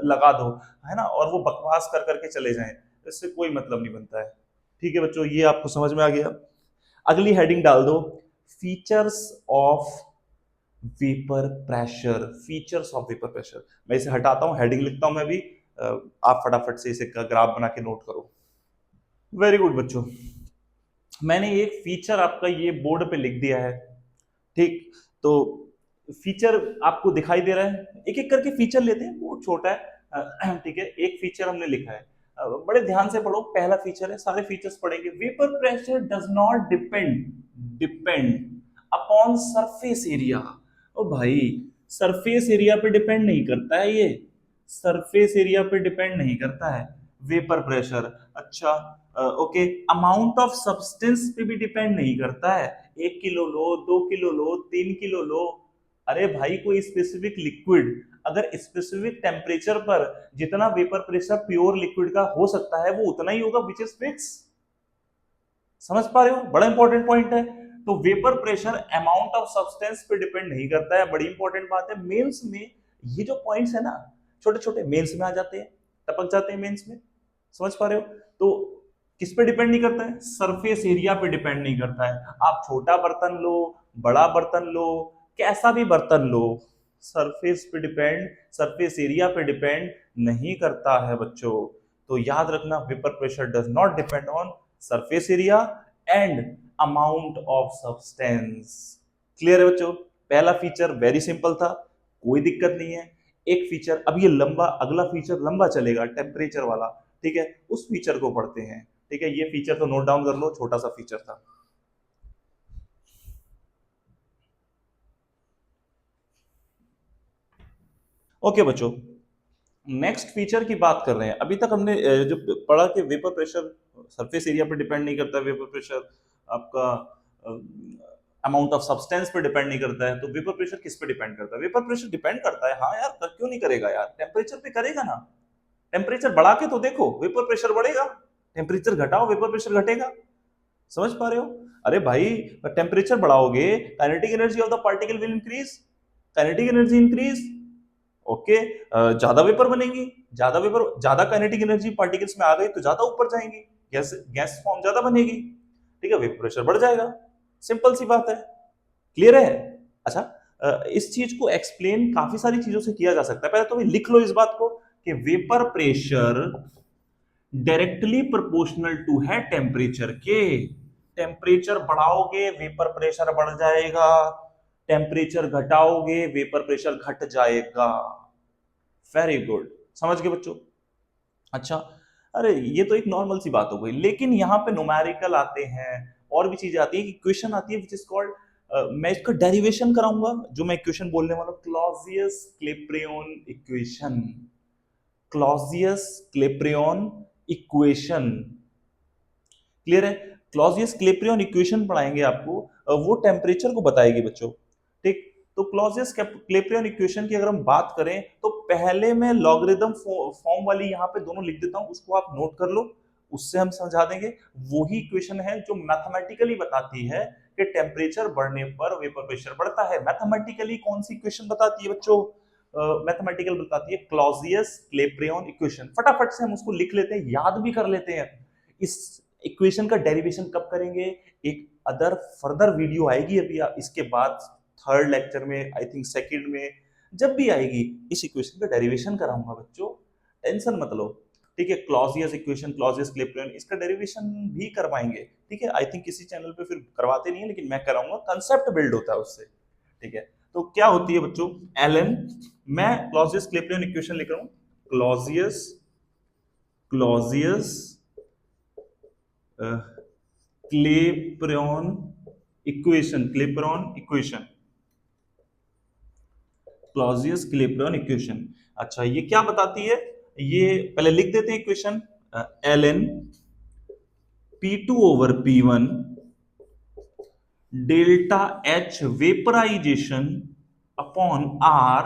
लगा दो, है ना, और वो बकवास कर करके चले जाएं, इससे कोई मतलब नहीं बनता है। ठीक है बच्चों, ये आपको समझ में आ गया? अगली हेडिंग डाल दो, features of vapour pressure. Features of vapour pressure, मैं इसे हटाता हूं, हेडिंग लिखता हूं मैं भी, आप फटाफट से इसे ग्राफ बना के नोट करो। वेरी गुड बच्चों, मैंने एक फीचर आपका ये बोर्ड पे लिख दिया है। ठीक, तो फीचर आपको दिखाई दे रहा है, एक एक करके फीचर लेते हैं, बोर्ड छोटा है। ठीक है, एक फीचर हमने लिखा है। बड़े ध्यान से पढ़ो, पहला फीचर है, सारे फीचर्स पढ़ेंगे। Vapour pressure does not depend upon surface area. ओ भाई, सरफेस एरिया पे डिपेंड नहीं करता है ये, सरफेस एरिया पे डिपेंड नहीं करता है वेपर प्रेशर। अच्छा, ओके, अमाउंट ऑफ सब्सटेंस पे भी डिपेंड नहीं करता है, 1 किलो लो, 2 किलो लो, 3 किलो लो। अरे भाई, कोई स्पेसिफिक लिक्विड अगर स्पेसिफिक टेम्परेचर पर जितना वेपर प्रेशर प्योर लिक्विड का हो सकता है वो उतना ही होगा, विच इज फिक्स। समझ पा रहे हो, बड़ा इंपॉर्टेंट पॉइंट है। तो vapour pressure amount of substance पे डिपेंड नहीं करता है, बड़ी इंपॉर्टेंट बात है। मेंस में ये जो पॉइंट्स है ना, छोटे छोटे मेंस में आ जाते हैं, टपक जाते हैं मेंस में। समझ पा रहे हो? तो किस पे डिपेंड नहीं करता है? सरफेस एरिया पे डिपेंड नहीं करता है। आप छोटा बर्तन लो, बड़ा बर्तन लो, कैसा भी बर्तन लो, सरफेस पे डिपेंड, सरफेस एरिया पे डिपेंड नहीं करता है बच्चों। तो याद रखना, vapour pressure does not depend on surface area and amount of substance. Clear है बच्चों? पहला फीचर वेरी सिंपल था, कोई दिक्कत नहीं है। एक फीचर, अब ये लंबा, अगला फीचर लंबा चलेगा, टेम्परेचर वाला, ठीक है, उस फीचर को पढ़ते हैं। ठीक है, ये फीचर तो नोट डाउन कर लो, छोटा सा फीचर था। ओके बच्चों, नेक्स्ट फीचर की बात कर रहे हैं। अभी तक हमने जो पढ़ा कि वेपर प्रेशर सरफेस एरिया पे डिपेंड नहीं करता, वेपर प्रेशर आपका अमाउंट ऑफ सब्सटेंस पे डिपेंड नहीं करता है। तो वेपर प्रेशर किस पे डिपेंड करता है? वेपर प्रेशर डिपेंड करता है, हाँ यार, क्यों नहीं करेगा यार, टेम्परेचर पे करेगा ना। टेम्परेचर बढ़ा के तो देखो, वेपर प्रेशर बढ़ेगा, टेम्परेचर घटाओ, वेपर प्रेशर घटेगा। समझ पा रहे हो? अरे भाई, टेम्परेचर बढ़ाओगे, kinetic energy of the particle will increase, kinetic energy increase, okay, ज्यादा वेपर बनेगी, ज्यादा वेपर, ज्यादा काइनेटिक एनर्जी पार्टिकल्स में आ गई तो ज्यादा ऊपर जाएंगी, गैस गैस फॉर्म ज्यादा बनेगी, ठीक है, वेपर प्रेशर बढ़ जाएगा। सिंपल सी बात है। क्लियर है? अच्छा, इस चीज को एक्सप्लेन काफी सारी चीजों से किया जा सकता है। पहले तो भी लिख लो इस बात को कि vapour pressure directly proportional to है टेम्परेचर के। टेम्परेचर बढ़ाओगे वेपर प्रेशर बढ़ जाएगा, टेम्परेचर घटाओगे वेपर प्रेशर घट जाएगा। वेरी गुड, समझ गए बच्चों? अच्छा, अरे ये तो एक नॉर्मल सी बात हो गई, लेकिन यहाँ पे न्यूमेरिकल आते हैं, और भी चीजें आती है, इक्वेशन आती है, विच इज कॉल्ड, मैं इसका डेरिवेशन कराऊंगा, जो मैं इक्वेशन बोलने वाला हूं, Clausius क्लेप्रियन equation. Clausius क्लेप्रियन equation, clear है? क्लॉजियस क्लेप्रियन इक्वेशन पढ़ाएंगे आपको, वो टेम्परेचर को बताएगी बच्चों। ठीक, तो क्लॉजियस क्लेप्रियन इक्वेशन की अगर हम बात करें तो पहले मैं लॉगरिदम फॉर्म वाली यहाँ पे दोनों लिख देता हूं, उसको आप नोट कर लो, उससे हम समझा देंगे। वही इक्वेशन है जो मैथमेटिकली बताती है कि टेम्परेचर बढ़ने पर वेपर प्रेशर बढ़ता है। मैथमेटिकली कौन सी इक्वेशन बताती है बच्चों? मैथमेटिकल बताती है क्लॉजियस क्लेप्रियन इक्वेशन। फटाफट से हम उसको लिख लेते हैं, याद भी कर लेते हैं। इस इक्वेशन का डेरिवेशन कब करेंगे? एक अदर फर्दर वीडियो आएगी अभी इसके बाद, थर्ड लेक्चर में, आई थिंक सेकंड में, जब भी आएगी इस इक्वेशन का डेरिवेशन कराऊंगा बच्चों, टेंशन मत लो। ठीक है, क्लॉजियस इक्वेशन, क्लॉजियस क्लेप्रियन, इसका डेरिवेशन भी करवाएंगे। ठीक है, आई थिंक किसी चैनल पे फिर करवाते नहीं है, लेकिन मैं कराऊंगा, कंसेप्ट बिल्ड होता है उससे। ठीक है, तो क्या होती है बच्चों? एलन, मैं क्लॉजियस क्लेप्रियन इक्वेशन लिख रहा हूं, Clausius Clausius क्लेप्रियन equation, क्लेप्रियन equation, Clausius क्लेप्रियन equation. अच्छा, ये क्या बताती है? ये पहले लिख देते हैं equation, ln P2 over P1 delta H vaporisation upon R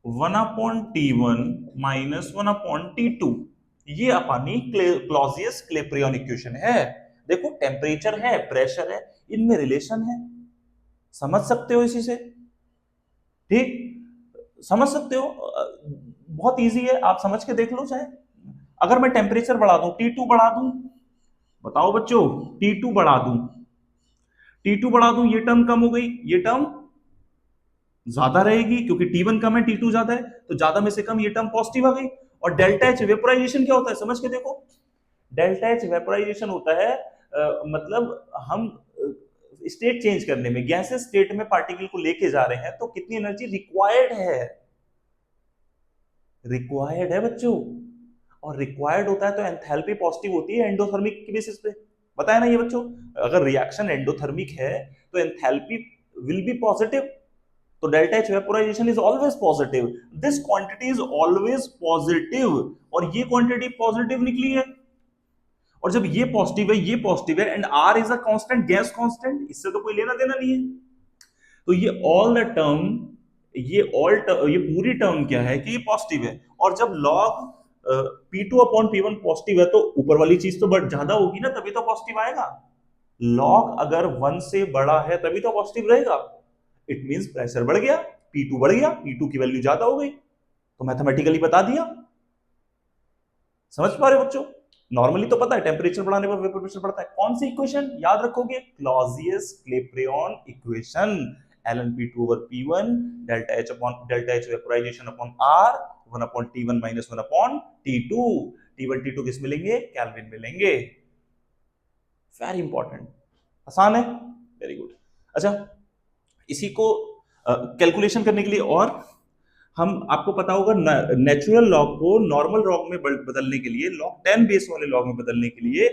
1 upon T1 minus 1 upon T2। ये अपनी क्लॉजियस क्लेप्रियन इक्वेशन है। देखो, टेम्परेचर है, प्रेशर है, इनमें रिलेशन है, समझ सकते हो इसी से। ठीक, समझ सकते हो, बहुत इजी है, आप समझ के देख लो। चाहे अगर मैं टेम्परेचर बढ़ा दूं, T2 बढ़ा दूं, बताओ बच्चों, T2 बढ़ा दूं, T2 बढ़ा दूं, ये टर्म कम हो गई, ये टर्म ज्यादा रहेगी, क्योंकि T1 कम है, T2 ज्यादा है, तो ज्यादा में से कम, ये टर्म पॉजिटिव आ गई। और डेल्टा एच वेपोराइजेशन क्या होता है, समझ के देखो। डेल्टा एच वेपोराइजेशन होता है, मतलब हम स्टेट चेंज करने में, गैसेस स्टेट में पार्टिकल को लेके जा रहे हैं, तो कितनी एनर्जी रिक्वायर्ड है, रिक्वायर्ड है बच्चों। और रिक्वायर्ड होता है तो एंथैल्पी पॉजिटिव होती है एंडोथर्मिक के बेसिस पे। बताया ना ये बच्चों, अगर रिएक्शन एंडोथर्मिक है तो एंथैल्पी विल बी पॉजिटिव, तो delta H vaporisation is always positive, this quantity is always positive, और ये क्वांटिटी पॉजिटिव निकली है। और जब ये पॉजिटिव है and R is a constant, gas constant, इससे तो कोई लेना देना नहीं है। तो ये ऑल द टर्म, ये पूरी टर्म क्या है कि ये पॉजिटिव है। और जब log P2 upon P1 positive है तो ऊपर वाली चीज तो ज्यादा होगी ना, तभी तो पॉजिटिव आएगा। लॉग अगर 1 से बड़ा है तभी तो पॉजिटिव रहेगा। इट मींस प्रेशर बढ़ गया, P2 बढ़ गया, P2 की वैल्यू ज्यादा हो गई, तो मैथमेटिकली बता दिया। समझ पा रहे हो बच्चों? नॉर्मली तो पता है टेम्परेचर बढ़ाने पर वेपर प्रेशर बढ़ता है। कौन सी इक्वेशन याद रखोगे? Clausius क्लेपेरॉन equation, ln P2 over P1 delta H vaporization upon R 1 upon T1 minus 1 upon T2। T1 T2 किस मिलेंगे? केल्विन मिलेंगे। वेरी इंपॉर्टेंट, आसान है, वेरी गुड। अच्छा, इसी को कैलकुलेशन करने के लिए और हम, आपको पता होगा नेचुरल लॉग को नॉर्मल लॉग में बदलने के लिए, लॉग 10 बेस वाले लॉग में बदलने के लिए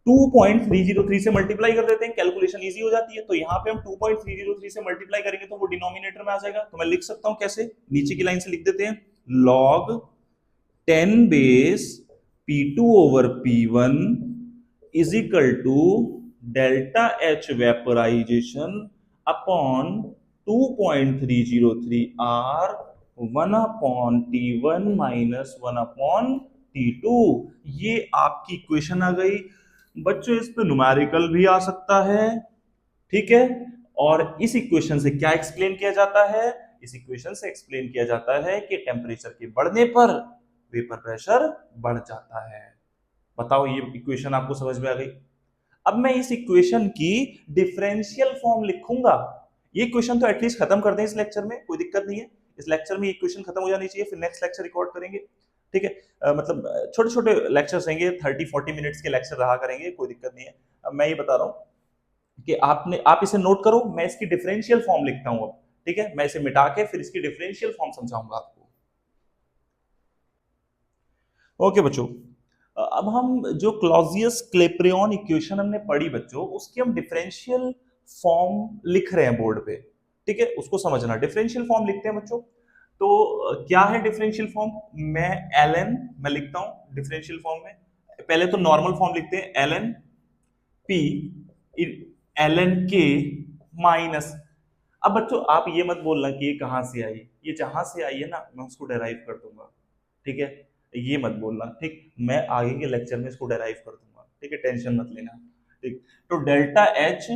2.303 से मल्टीप्लाई कर देते हैं, कैलकुलेशन इजी हो जाती है। तो यहाँ पे हम 2.303 से मल्टीप्लाई करेंगे तो वो डिनोमिनेटर में आ जाएगा। तो मैं लिख सकता हूं कैसे, नीचे की लाइन से लिख देते हैं, log 10 base P2 over P1 is equal to delta H vaporisation upon 2.303 R 1 upon T1 minus 1 upon T2। ये आपकी इक्वेशन आ गई बच्चों। इस पे न्यूमेरिकल भी आ सकता है, ठीक है। और इस इक्वेशन से क्या एक्सप्लेन किया जाता है? इस इक्वेशन से एक्सप्लेन किया जाता है कि टेम्परेचर के बढ़ने पर वेपर प्रेशर बढ़ जाता है। बताओ, ये इक्वेशन आपको समझ में आ गई? अब मैं इस इक्वेशन की डिफरेंशियल फॉर्म लिखूंगा। ये इक्वेशन तो एटलीस्ट खत्म कर दें इस लेक्चर में, कोई दिक्कत नहीं है। इस लेक्चर में इक्वेशन खत्म हो जानी चाहिए, फिर नेक्स्ट लेक्चर रिकॉर्ड करेंगे, ठीक है। मतलब छोटे छोटे लेक्चर्स रहेंगे, 30-40 मिनट्स के लेक्चर रहा करेंगे, कोई दिक्कत नहीं है। अब मैं ये बता रहा हूं कि आप इसे नोट करो, मैं इसकी डिफरेंशियल फॉर्म लिखता हूं अब, ठीक है। मैं इसे मिटा के फिर इसकी डिफरेंशियल फॉर्म समझाऊंगा आपको। ओके बच्चों, अब हम जो क्लॉजियस क्लेपेरॉन इक्वेशन हमने पढ़ी बच्चों, उसकी हम डिफरेंशियल फॉर्म लिख रहे हैं बोर्ड पे, ठीक है। उसको समझना, डिफरेंशियल फॉर्म लिखते हैं बच्चों। तो क्या है डिफरेंशियल फॉर्म? मैं ln मैं लिखता हूं डिफरेंशियल फॉर्म में। पहले तो नॉर्मल फॉर्म लिखते हैं, ln p ln k minus. अब बच्चों आप ये मत बोलना कि ये कहां से आई, ये जहां से आई है ना मैं उसको डेराइव कर दूंगा, ठीक है। ये मत बोलना, ठीक। मैं आगे के लेक्चर में इसको डेराइव कर दूंगा, ठीक है, टेंशन मत लेना, ठीक। तो delta H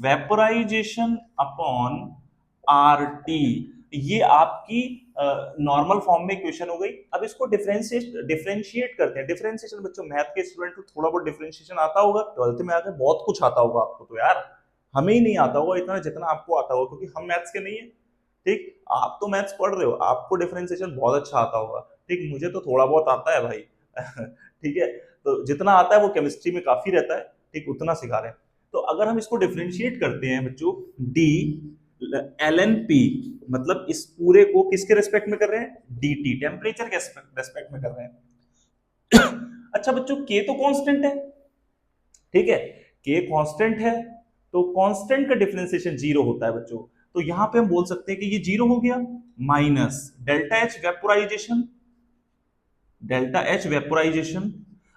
vaporisation upon R T, ये आपकी नॉर्मल फॉर्म में इक्वेशन हो गई। अब इसको डिफरेंशिएट करते हैं। डिफरेंशिएशन बच्चों, मैथ के स्टूडेंट को थोड़ा बहुत डिफरेंशिएशन आता होगा, 12th में आके बहुत कुछ आता होगा आपको, तो यार हमें ही नहीं आता होगा इतना जितना आपको आता होगा, क्योंकि हम मैथ्स के नहीं है, ठीक। आप तो मैथ्स पढ़ रहे हो, आपको डिफरेंशिएशन बहुत अच्छा आता होगा, ठीक। मुझे तो थोड़ा बहुत आता है भाई ठीक है, तो जितना आता है वो केमिस्ट्री में काफी रहता है, ठीक, उतना सिखा रहे हैं। तो अगर हम इसको डिफरेंशिएट करते हैं बच्चों, डी ln p, मतलब इस पूरे को किसके रेस्पेक्ट में कर रहे हैं? dt, टेम्परेचर के रेस्पेक्ट में कर रहे हैं अच्छा बच्चों, k तो कांस्टेंट है, ठीक है, k कांस्टेंट है, तो कांस्टेंट का डिफरेंशिएशन जीरो होता है बच्चों। तो यहां पे हम बोल सकते हैं कि ये जीरो हो गया, minus delta H vaporisation, delta H vaporisation.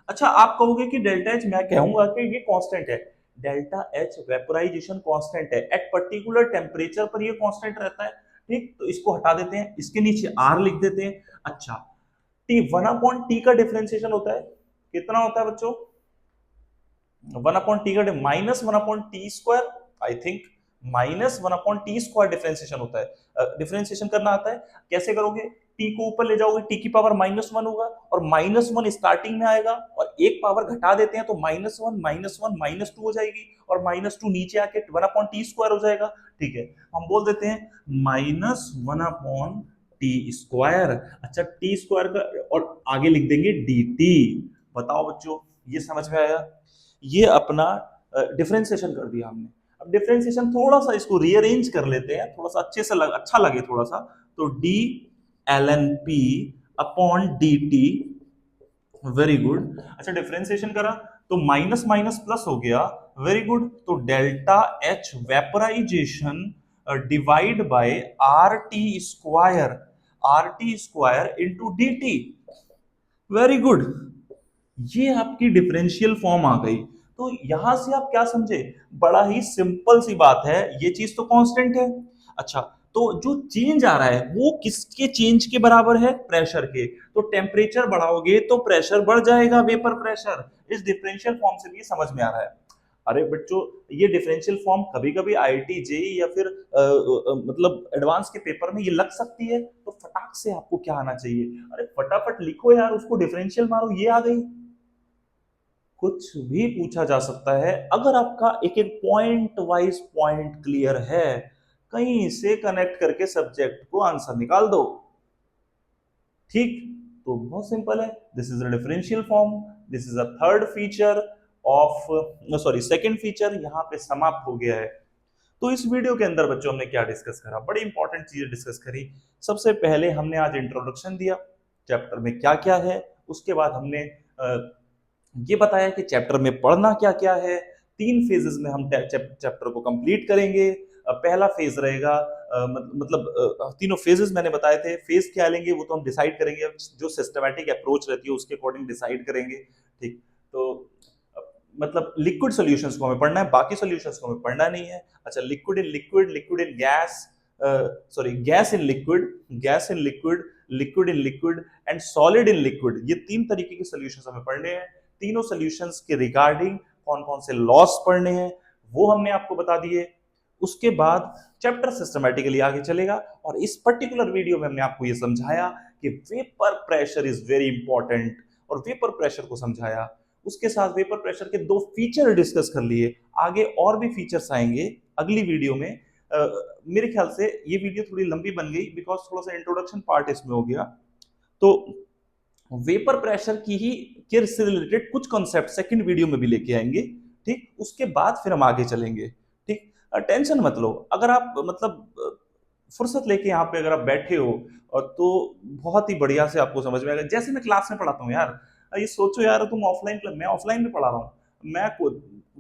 अच्छा, आप कहोगे कि डेल्टा एच, मैं कहूंगा कि ये कांस्टेंट है, डेल्टा एच वेपोराइजेशन कांस्टेंट है, एट पर्टिकुलर टेम्परेचर पर ये कांस्टेंट रहता है, ठीक। तो इसको हटा देते हैं, इसके नीचे आर लिख देते हैं। अच्छा, टी 1/t का डिफरेंशिएशन होता है, कितना होता है बच्चों? 1/t का minus 1/t square, I think minus 1/t square differentiation होता है। डिफरेंशिएशन करना आता है, कैसे करोगे? t को ऊपर ले जाओगे, t की पावर -1 होगा, और -1 स्टार्टिंग में आएगा, और एक पावर घटा देते हैं तो -1 -2 हो जाएगी, और -2 नीचे आके 1/t स्क्वायर हो जाएगा, ठीक है। हम बोल देते हैं -1/t स्क्वायर। अच्छा, t स्क्वायर का और आगे लिख देंगे dt। बताओ बच्चों, ये समझ में आया? ये अपना डिफरेंशिएशन कर दिया हमने। अब डिफरेंशिएशन थोड़ा सा इसको रीअरेंज कर लेते हैं, थोड़ा सा अच्छे से अच्छा लगे थोड़ा सा, तो d ln p upon dt very good. अच्छा, डिफरेंशिएशन करा तो माइनस माइनस प्लस हो गया। Very good. तो delta H vaporization divide by R T square into D T. Very good. ये आपकी डिफरेंशियल फॉर्म आ गई। तो यहां से आप क्या समझे? बड़ा ही सिंपल सी बात है, ये चीज तो कांस्टेंट है। अच्छा, तो जो चेंज आ रहा है वो किसके चेंज के बराबर है? प्रेशर के। तो टेम्परेचर बढ़ाओगे तो प्रेशर बढ़ जाएगा, वेपर प्रेशर। इस डिफरेंशियल फॉर्म से भी ये समझ में आ रहा है। अरे बच्चों, ये डिफरेंशियल फॉर्म कभी कभी आईआईटी जेई या फिर मतलब एडवांस के पेपर में ये लग सकती है, तो फटाक से आपको क्या आना चाहिए? अरे फटाफट लिखो यार, उसको डिफरेंशियल मारो, ये आ गई। कुछ भी पूछा जा सकता है अगर आपका एक एक पॉइंट वाइज पॉइंट क्लियर है। कहीं से कनेक्ट करके सब्जेक्ट को आंसर निकाल दो। ठीक। तो बहुत सिंपल है। This is a differential form. This is a third feature of, sorry second feature यहाँ पे समाप्त हो गया है। तो इस वीडियो के अंदर बच्चों हमने क्या डिस्कस करा? बड़ी इंपॉर्टेंट चीजें डिस्कस करी। सबसे पहले हमने आज इंट्रोडक्शन दिया, चैप्टर में क्या क्या है। उसके बाद हमने ये बताया कि चैप्टर में पढ़ना क्या क्या है। 3 फेजेस में हम चैप्टर को कंप्लीट करेंगे। पहला फेज रहेगा, तीनों फेजेस मैंने बताए थे। फेज क्या लेंगे वो तो हम डिसाइड करेंगे, जो सिस्टमैटिक अप्रोच रहती है उसके अकॉर्डिंग डिसाइड करेंगे। ठीक। तो अ, मतलब लिक्विड सॉल्यूशंस को हमें पढ़ना है, बाकी सॉल्यूशंस को हमें पढ़ना नहीं है। अच्छा, liquid in liquid, liquid in gas, sorry gas in liquid, gas in liquid, liquid in liquid and solid in liquid, ये 3 तरीके के सॉल्यूशंस हमें पढ़ने हैं। तीनों सॉल्यूशंस के रिगार्डिंग कौन कौन से लॉस पढ़ने हैं वो हमने आपको बता दिए। उसके बाद चैप्टर सिस्टमैटिकली आगे चलेगा, और इस पर्टिकुलर वीडियो में हमने आपको यह समझाया कि vapour pressure is very important, और वेपर प्रेशर को समझाया। उसके साथ वेपर प्रेशर के 2 फीचर डिस्कस कर लिए। आगे और भी फीचर्स आएंगे अगली वीडियो में। मेरे ख्याल से ये वीडियो थोड़ी लंबी बन गई बिकॉज थोड़ा सा इंट्रोडक्शन पार्ट इसमें हो गया। तो वेपर प्रेशर की ही के से रिलेटेड कुछ कॉन्सेप्ट सेकंड वीडियो में भी लेके आएंगे। ठीक, उसके बाद फिर हम आगे चलेंगे। ठीक। टेंशन मत लो, अगर आप फुर्सत लेके यहाँ पे अगर आप बैठे हो, और तो बहुत ही बढ़िया से आपको समझ में आएगा। जैसे मैं क्लास में पढ़ाता हूँ यार, ये सोचो यार, तुम ऑफलाइन, मैं ऑफलाइन में पढ़ा रहा हूँ। मैं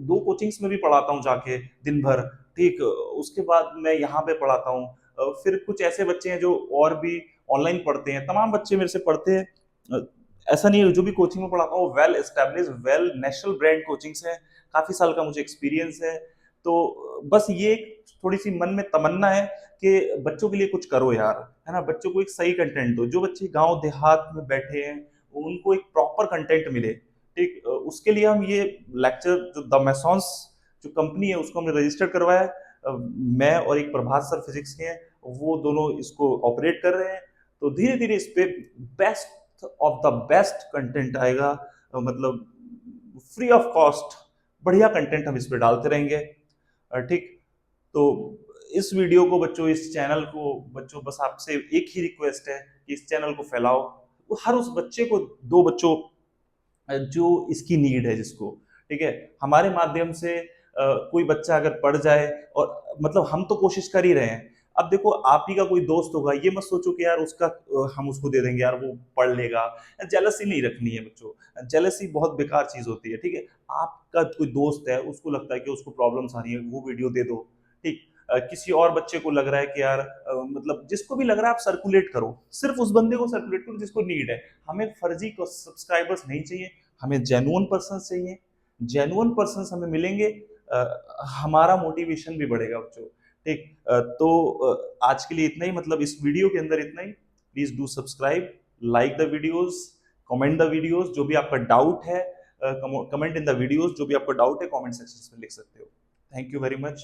2 कोचिंग्स में भी पढ़ाता हूँ जाके दिन भर। ठीक। उसके बाद मैं यहाँ पे पढ़ाता हूँ। फिर कुछ ऐसे बच्चे हैं जो और भी ऑनलाइन पढ़ते हैं, तमाम बच्चे मेरे से पढ़ते हैं। ऐसा नहीं है, जो भी कोचिंग में पढ़ाता हूँ well establish, well national brand coachings है। काफी साल का मुझे एक्सपीरियंस है। तो बस ये थोड़ी सी मन में तमन्ना है कि बच्चों के लिए कुछ करो यार, है ना। बच्चों को एक सही कंटेंट दो। जो बच्चे गांव देहात में बैठे हैं उनको एक प्रॉपर कंटेंट मिले। ठीक। उसके लिए हम ये लेक्चर, जो द मैसॉन्स जो कंपनी है उसको हमने रजिस्टर करवाया है। मैं और एक प्रभात सर फिजिक्स के हैं, वो दोनों इसको ऑपरेट कर रहे हैं। तो धीरे धीरे इस पे best of the best content आएगा। मतलब फ्री ऑफ कॉस्ट बढ़िया कंटेंट हम इस पे डालते रहेंगे। ठीक। तो इस वीडियो को बच्चों, इस चैनल को बच्चों, बस आपसे एक ही रिक्वेस्ट है कि इस चैनल को फैलाओ। हर उस बच्चे को, 2 बच्चों जो इसकी नीड है जिसको, ठीक है, हमारे माध्यम से कोई बच्चा अगर पढ़ जाए, और मतलब हम तो कोशिश कर ही रहे हैं। अब देखो, आप ही का कोई दोस्त होगा, ये मत सोचो कि यार उसका हम उसको दे देंगे यार वो पढ़ लेगा। जेलसी नहीं रखनी है बच्चों, जेलसी बहुत बेकार चीज होती है। ठीक है। आपका कोई दोस्त है, उसको लगता है कि उसको प्रॉब्लम्स आ रही है, वो वीडियो दे दो। ठीक। किसी और बच्चे को लग रहा है कि यार मतलब जिसको भी लग रहा है आप सर्कुलेट करो, सिर्फ उस बंदे को सर्कुलेट करो जिसको नीड है। हमें फर्जी को सब्सक्राइबर्स नहीं चाहिए, हमें जेन्युइन पर्सन चाहिए। जेन्युइन पर्सन हमें मिलेंगे, हमारा मोटिवेशन भी बढ़ेगा बच्चों। ठीक। तो आज के लिए इतना ही, मतलब इस वीडियो के अंदर इतना ही। Please do subscribe, like the videos, comment the videos. जो भी आपका डाउट है, कमेंट इन द वीडियोस। जो भी आपका डाउट है कमेंट सेक्शन में लिख सकते हो। Thank you very much.